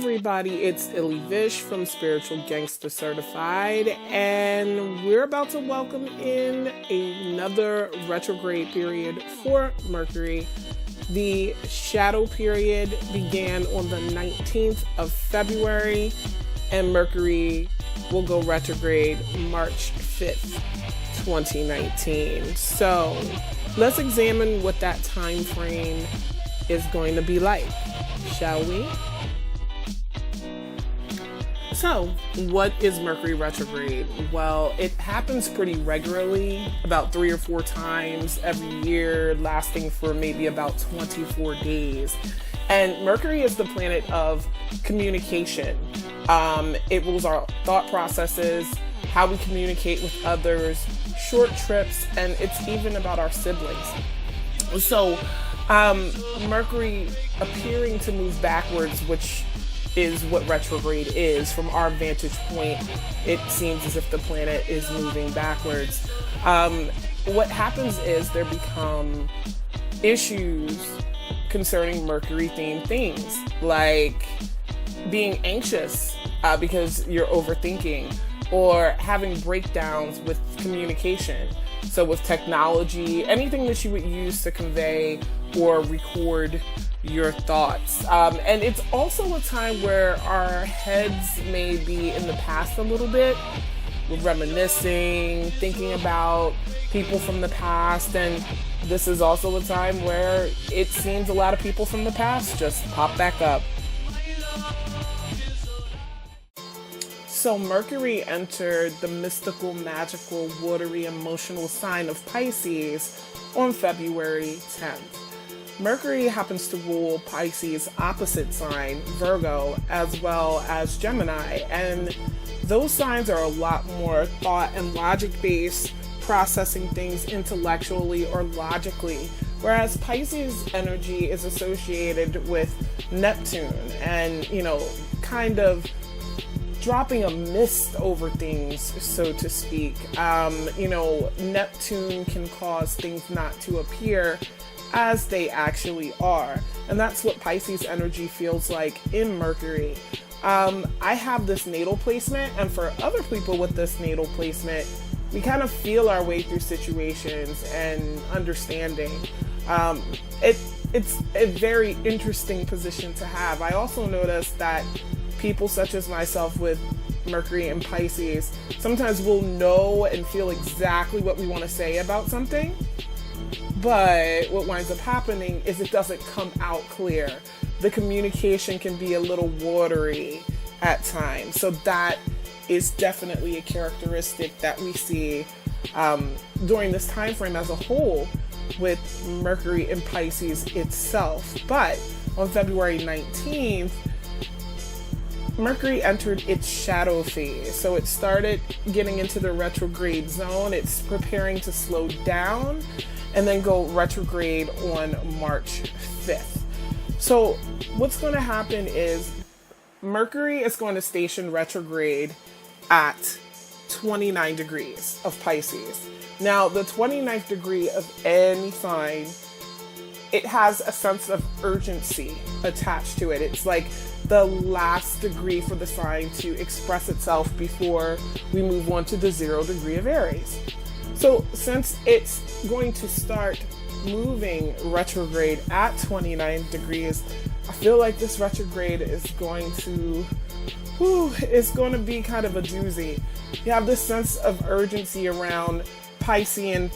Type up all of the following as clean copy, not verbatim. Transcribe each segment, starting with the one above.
everybody, it's Illy Vish from Spiritual Gangsta Certified, and we're about to welcome in another retrograde period for Mercury. The shadow period began on the 19th of February, and Mercury will go retrograde March 5th, 2019. So let's examine what that time frame is going to be like, shall we? So, what is Mercury retrograde? Well, it happens pretty regularly, about 3 or 4 times every year, lasting for maybe about 24 days. And Mercury is the planet of communication. It rules our thought processes, how we communicate with others, short trips, and it's even about our siblings. So, Mercury appearing to move backwards, which is what retrograde is. From our vantage point, it seems as if the planet is moving backwards. What happens is there become issues concerning Mercury-themed things, like being anxious because you're overthinking, or having breakdowns with communication. So with technology, anything that you would use to convey or record your thoughts. And it's also a time where our heads may be in the past a little bit. We're reminiscing, thinking about people from the past, and this is also a time where it seems a lot of people from the past just pop back up. So Mercury entered the mystical, magical, watery, emotional sign of Pisces on February 10th. Mercury happens to rule Pisces' opposite sign, Virgo, as well as Gemini, and those signs are a lot more thought and logic-based, processing things intellectually or logically, whereas Pisces energy is associated with Neptune and, kind of dropping a mist over things, so to speak. Neptune can cause things not to appear as they actually are. And that's what Pisces energy feels like in Mercury. I have this natal placement, and for other people with this natal placement, we kind of feel our way through situations and understanding. It's a very interesting position to have. I also noticed that people such as myself with Mercury and Pisces sometimes will know and feel exactly what we want to say about something, but what winds up happening is it doesn't come out clear. The communication can be a little watery at times. So that is definitely a characteristic that we see during this time frame as a whole with Mercury in Pisces itself. But on February 19th, Mercury entered its shadow phase. So it started getting into the retrograde zone. It's preparing to slow down and then go retrograde on March 5th. So what's going to happen is Mercury is going to station retrograde at 29 degrees of Pisces. Now, the 29th degree of any sign, it has a sense of urgency attached to it. It's like the last degree for the sign to express itself before we move on to the 0 degree of Aries. So since it's going to start moving retrograde at 29 degrees, I feel like this retrograde is going to be kind of a doozy. You have this sense of urgency around Piscean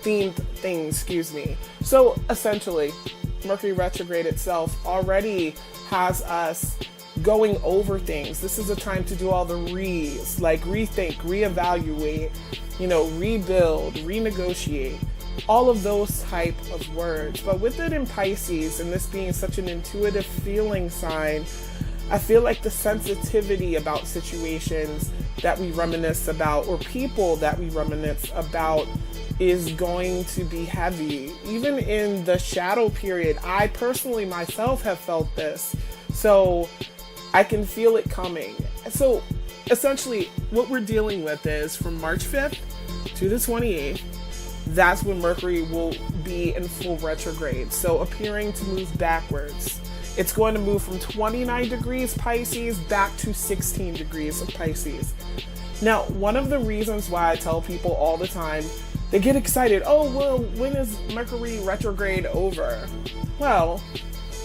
themed things, So essentially, Mercury retrograde itself already has us going over things. This is a time to do all the re's, like rethink, reevaluate, rebuild, renegotiate, all of those type of words. But with it in Pisces, and this being such an intuitive feeling sign, I feel like the sensitivity about situations that we reminisce about, or people that we reminisce about, is going to be heavy. Even in the shadow period, I personally myself have felt this. So I can feel it coming. So essentially what we're dealing with is from March 5th to the 28th, that's when Mercury will be in full retrograde. So appearing to move backwards. It's going to move from 29 degrees Pisces back to 16 degrees of Pisces. Now, one of the reasons why I tell people all the time, they get excited, oh, well, when is Mercury retrograde over? Well,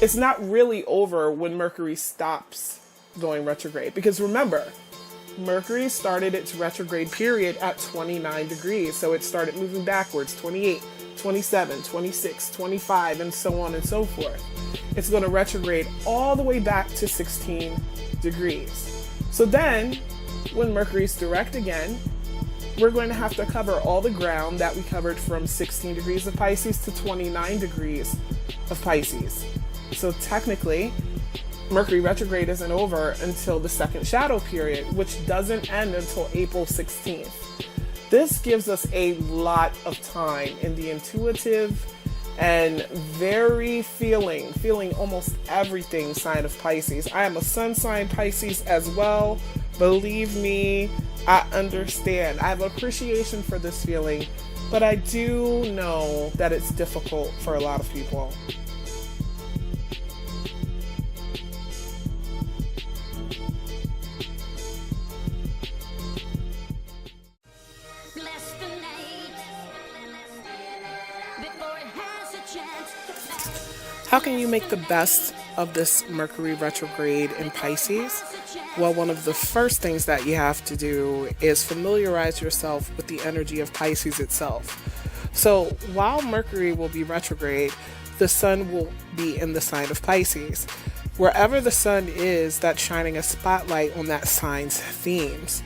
it's not really over when Mercury stops going retrograde. Because remember, Mercury started its retrograde period at 29 degrees. So it started moving backwards, 28, 27, 26, 25, and so on and so forth. It's going to retrograde all the way back to 16 degrees. So then, when Mercury's direct again, we're going to have to cover all the ground that we covered from 16 degrees of Pisces to 29 degrees of Pisces. So technically, Mercury retrograde isn't over until the second shadow period, which doesn't end until April 16th. This gives us a lot of time in the intuitive and very feeling almost everything sign of Pisces. I am a sun sign Pisces as well. Believe me, I understand. I have appreciation for this feeling, but I do know that it's difficult for a lot of people. How can you make the best of this Mercury retrograde in Pisces? Well, one of the first things that you have to do is familiarize yourself with the energy of Pisces itself. So while Mercury will be retrograde, the sun will be in the sign of Pisces. Wherever the sun is, that's shining a spotlight on that sign's themes.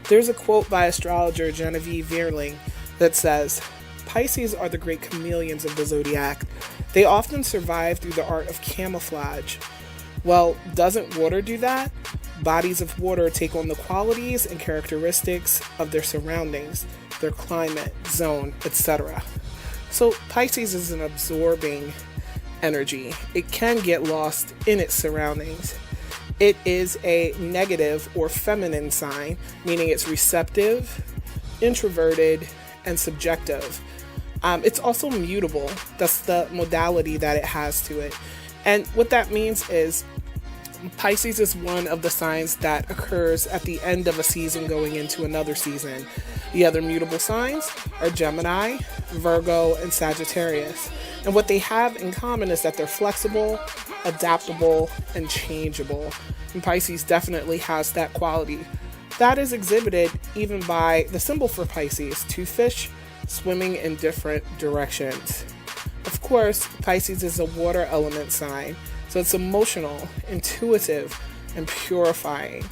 There's a quote by astrologer Genevieve Veerling that says, Pisces are the great chameleons of the zodiac. They often survive through the art of camouflage. Well, doesn't water do that? Bodies of water take on the qualities and characteristics of their surroundings, their climate, zone, etc. So Pisces is an absorbing energy. It can get lost in its surroundings. It is a negative or feminine sign, meaning it's receptive, introverted, and subjective. It's also mutable. That's the modality that it has to it. And what that means is Pisces is one of the signs that occurs at the end of a season going into another season. The other mutable signs are Gemini, Virgo, and Sagittarius. And what they have in common is that they're flexible, adaptable, and changeable. And Pisces definitely has that quality. That is exhibited even by the symbol for Pisces, two fish swimming in different directions. Of course, Pisces is a water element sign, so it's emotional, intuitive, and purifying.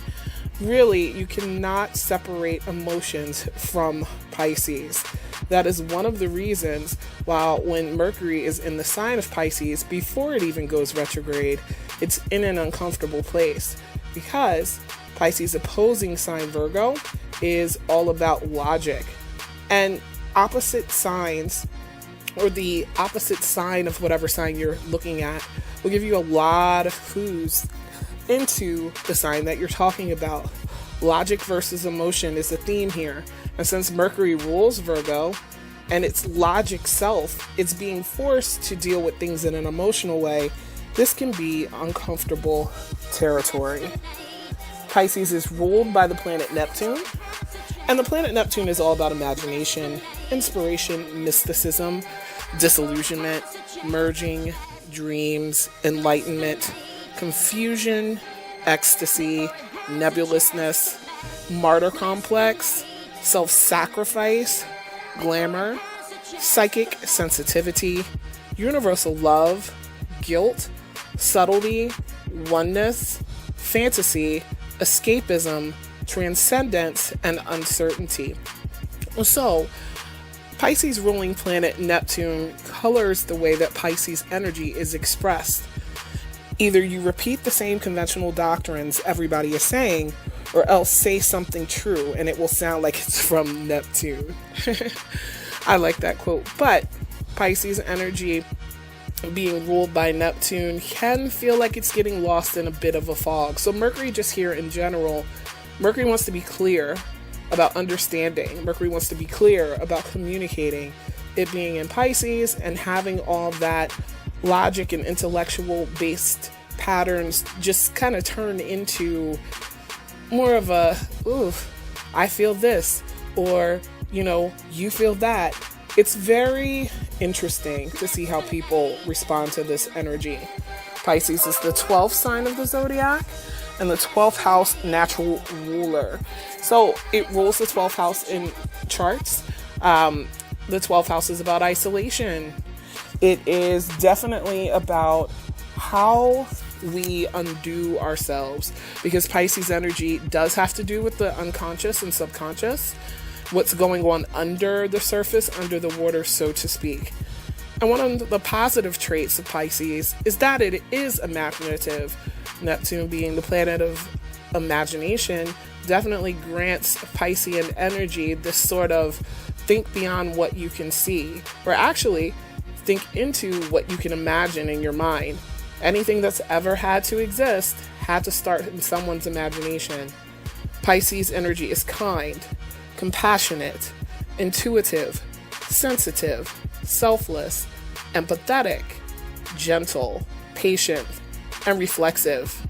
Really, you cannot separate emotions from Pisces. That is one of the reasons why when Mercury is in the sign of Pisces, before it even goes retrograde, it's in an uncomfortable place, because Pisces opposing sign Virgo is all about logic. And opposite signs, or the opposite sign of whatever sign you're looking at, will give you a lot of clues into the sign that you're talking about. Logic versus emotion is the theme here. And since Mercury rules Virgo and its logic self, it's being forced to deal with things in an emotional way. This can be uncomfortable territory. Pisces is ruled by the planet Neptune. And the planet Neptune is all about imagination, inspiration, mysticism, disillusionment, merging, dreams, enlightenment, confusion, ecstasy, nebulousness, martyr complex, self-sacrifice, glamour, psychic sensitivity, universal love, guilt, subtlety, oneness, fantasy, escapism, transcendence, and uncertainty. So, Pisces ruling planet Neptune colors the way that Pisces energy is expressed. Either you repeat the same conventional doctrines everybody is saying, or else say something true and it will sound like it's from Neptune. I like that quote. But Pisces energy being ruled by Neptune can feel like it's getting lost in a bit of a fog. So Mercury just here in general, Mercury wants to be clear about understanding. Mercury wants to be clear about communicating. It being in Pisces and having all that logic and intellectual based patterns just kind of turn into more of a, ooh, I feel this, or, you feel that. It's very interesting to see how people respond to this energy. Pisces is the 12th sign of the zodiac and the 12th house natural ruler. So it rules the 12th house in charts. The 12th house is about isolation. It is definitely about how we undo ourselves, because Pisces energy does have to do with the unconscious and subconscious, what's going on under the surface, under the water, so to speak. And one of the positive traits of Pisces is that it is imaginative. Neptune, being the planet of imagination, definitely grants Piscean energy this sort of think beyond what you can see, or actually think into what you can imagine in your mind. Anything that's ever had to exist had to start in someone's imagination. Pisces energy is kind, compassionate, intuitive, sensitive, selfless, empathetic, gentle, patient, and reflexive.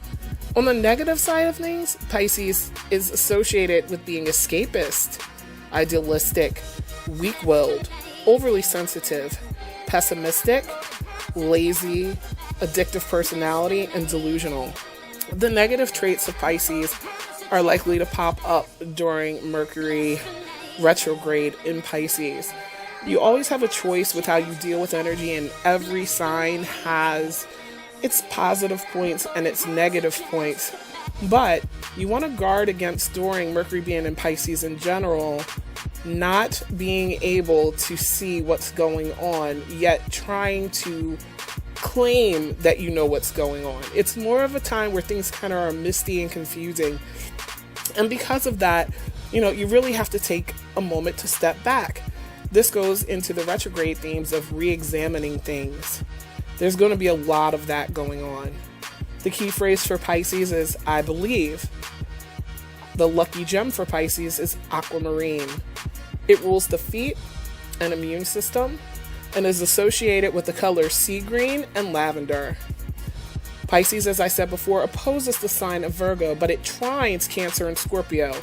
On the negative side of things, Pisces is associated with being escapist, idealistic, weak-willed, overly sensitive, pessimistic, lazy, addictive personality, and delusional. The negative traits of Pisces are likely to pop up during Mercury retrograde in Pisces. You always have a choice with how you deal with energy, and every sign has its positive points and its negative points. But you want to guard against, during Mercury being in Pisces in general, not being able to see what's going on, yet trying to claim that you know what's going on. It's more of a time where things kind of are misty and confusing. And because of that, you really have to take a moment to step back. This goes into the retrograde themes of re-examining things. There's going to be a lot of that going on. The key phrase for Pisces is I believe. The lucky gem for Pisces is aquamarine. It rules the feet and immune system and is associated with the colors sea green and lavender. Pisces, as I said before, opposes the sign of Virgo, but it trines Cancer and Scorpio.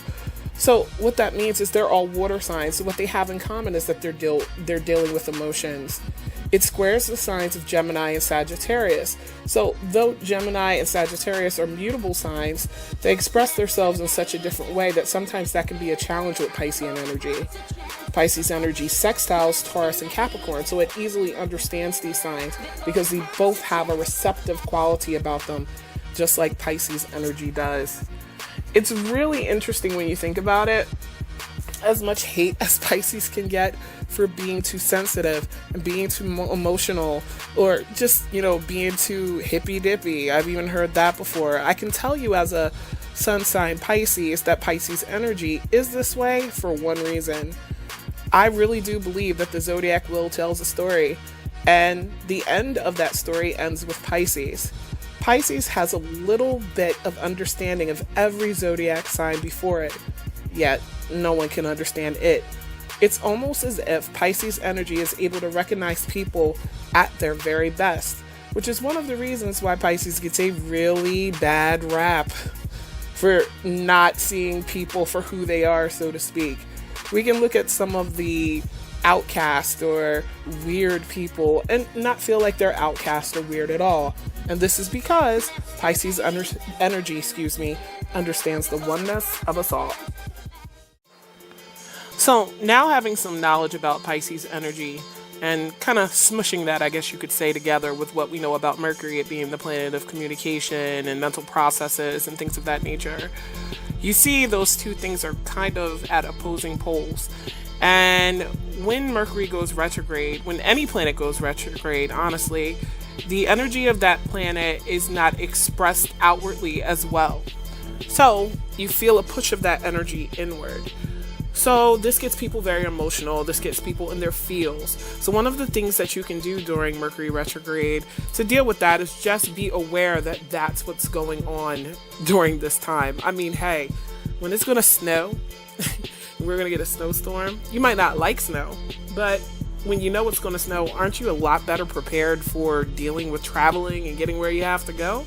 So what that means is they're all water signs. So what they have in common is that they're dealing with emotions. It squares the signs of Gemini and Sagittarius. So though Gemini and Sagittarius are mutable signs, they express themselves in such a different way that sometimes that can be a challenge with Piscean energy. Pisces energy sextiles Taurus and Capricorn, so it easily understands these signs because they both have a receptive quality about them, just like Pisces energy does. It's really interesting when you think about it. As much hate as Pisces can get for being too sensitive and being too emotional, or just, being too hippy-dippy. I've even heard that before. I can tell you as a sun sign Pisces that Pisces energy is this way for one reason. I really do believe that the zodiac wheel tells a story, and the end of that story ends with Pisces. Pisces has a little bit of understanding of every zodiac sign before it, yet no one can understand it. It's almost as if Pisces energy is able to recognize people at their very best, which is one of the reasons why Pisces gets a really bad rap for not seeing people for who they are, so to speak. We can look at some of the outcast or weird people and not feel like they're outcast or weird at all. And this is because Pisces energy understands the oneness of us all. So now, having some knowledge about Pisces energy and kind of smushing that, I guess you could say, together with what we know about Mercury, it being the planet of communication and mental processes and things of that nature, you see those two things are kind of at opposing poles. And when Mercury goes retrograde, when any planet goes retrograde, honestly, the energy of that planet is not expressed outwardly as well. So you feel a push of that energy inward. So this gets people very emotional. This gets people in their feels. So one of the things that you can do during Mercury retrograde to deal with that is just be aware that that's what's going on during this time. I mean, hey, when it's going to snow, we're going to get a snowstorm. You might not like snow, but when you know it's going to snow, aren't you a lot better prepared for dealing with traveling and getting where you have to go?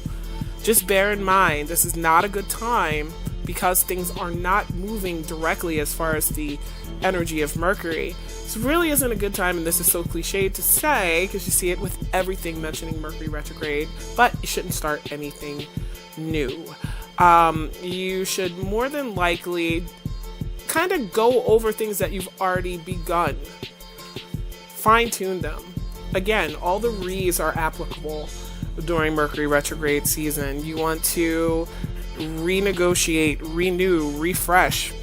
just bear in mind, this is not a good time because things are not moving directly as far as the energy of Mercury. This really isn't a good time, and this is so cliched to say because you see it with everything mentioning Mercury retrograde, but you shouldn't start anything new. You should more than likely kind of go over things that you've already begun. Fine-tune them. Again, all the re's are applicable during Mercury retrograde season. You want to renegotiate, renew, refresh,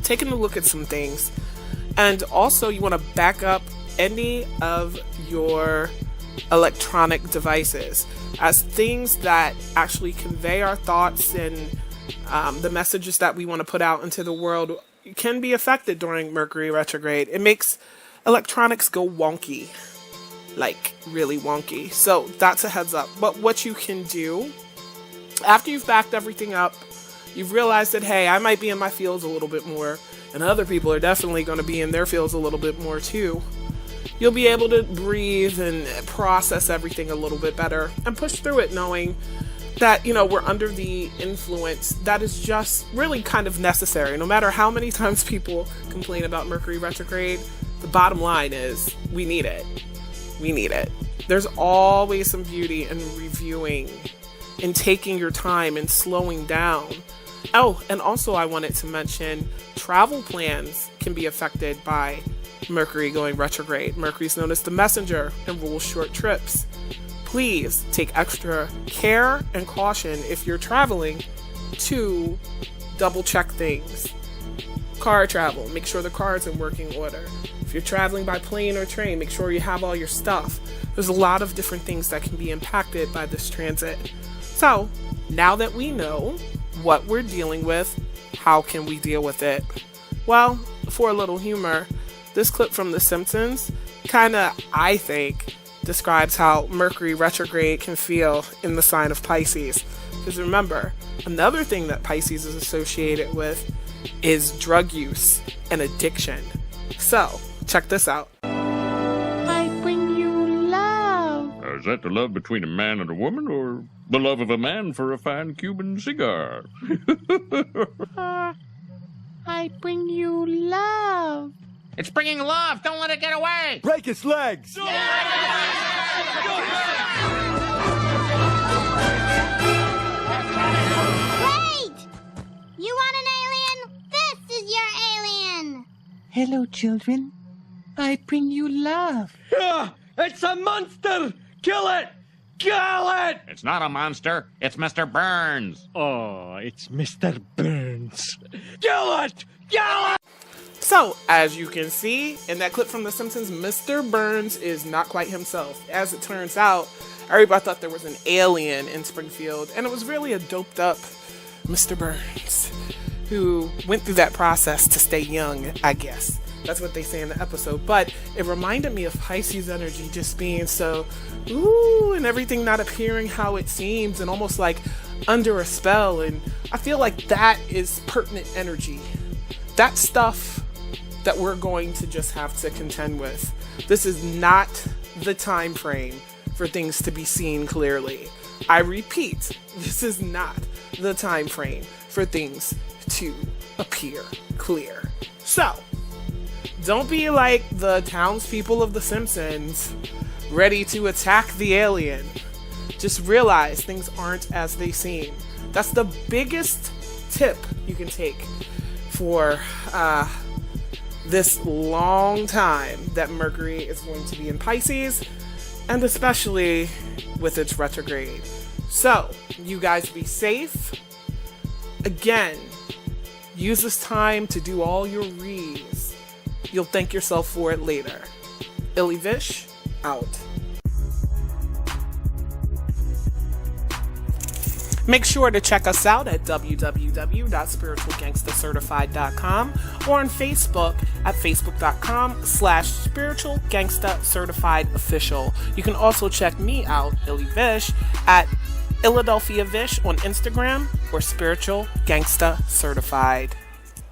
taking a look at some things. And also you want to back up any of your electronic devices as things that actually convey our thoughts and the messages that we want to put out into the world can be affected during Mercury retrograde. It makes electronics go wonky, like really wonky. So that's a heads up. But what you can do after you've backed everything up, you've realized that, hey, I might be in my fields a little bit more, and other people are definitely going to be in their fields a little bit more too. You'll be able to breathe and process everything a little bit better and push through it, knowing that, we're under the influence that is just really kind of necessary. No matter how many times people complain about Mercury retrograde, the bottom line is we need it. We need it. There's always some beauty in reviewing, in taking your time and slowing down. Oh, and also I wanted to mention travel plans can be affected by Mercury going retrograde. Mercury is known as the messenger and rules short trips. Please take extra care and caution if you're traveling to double check things. Car travel, make sure the car is in working order. If you're traveling by plane or train, make sure you have all your stuff. There's a lot of different things that can be impacted by this transit. So, now that we know what we're dealing with, how can we deal with it? Well, for a little humor, this clip from The Simpsons kinda, I think, describes how Mercury retrograde can feel in the sign of Pisces. Because remember, another thing that Pisces is associated with is drug use and addiction. So, check this out. I bring you love. Is that the love between a man and a woman, or the love of a man for a fine Cuban cigar? I bring you love. It's bringing love. Don't let it get away. Break its legs. Great! You want an alien? This is your alien. Hello, children. I bring you love. It's a monster! Kill it! Kill it! It's not a monster. It's Mr. Burns. Oh, it's Mr. Burns. Kill it! Kill it! So, as you can see in that clip from The Simpsons, Mr. Burns is not quite himself. As it turns out, everybody thought there was an alien in Springfield, and it was really a doped up Mr. Burns who went through that process to stay young, I guess. That's what they say in the episode. But it reminded me of Pisces energy just being so, ooh, and everything not appearing how it seems, and almost like under a spell. And I feel like that is pertinent energy. That stuff that we're going to just have to contend with. This is not the time frame for things to be seen clearly. I repeat, this is not the time frame for things to appear clear. So, don't be like the townspeople of The Simpsons, ready to attack the alien. Just realize things aren't as they seem. That's the biggest tip you can take for this long time that Mercury is going to be in Pisces, and especially with its retrograde. So, you guys be safe. Again, use this time to do all your reads. You'll thank yourself for it later. Illy Vish, out. Make sure to check us out at www.spiritualgangstacertified.com or on Facebook at facebook.com/spiritualgangstacertifiedofficial. You can also check me out, Illy Vish, at Philadelphia Vish on Instagram or Spiritual Gangsta Certified.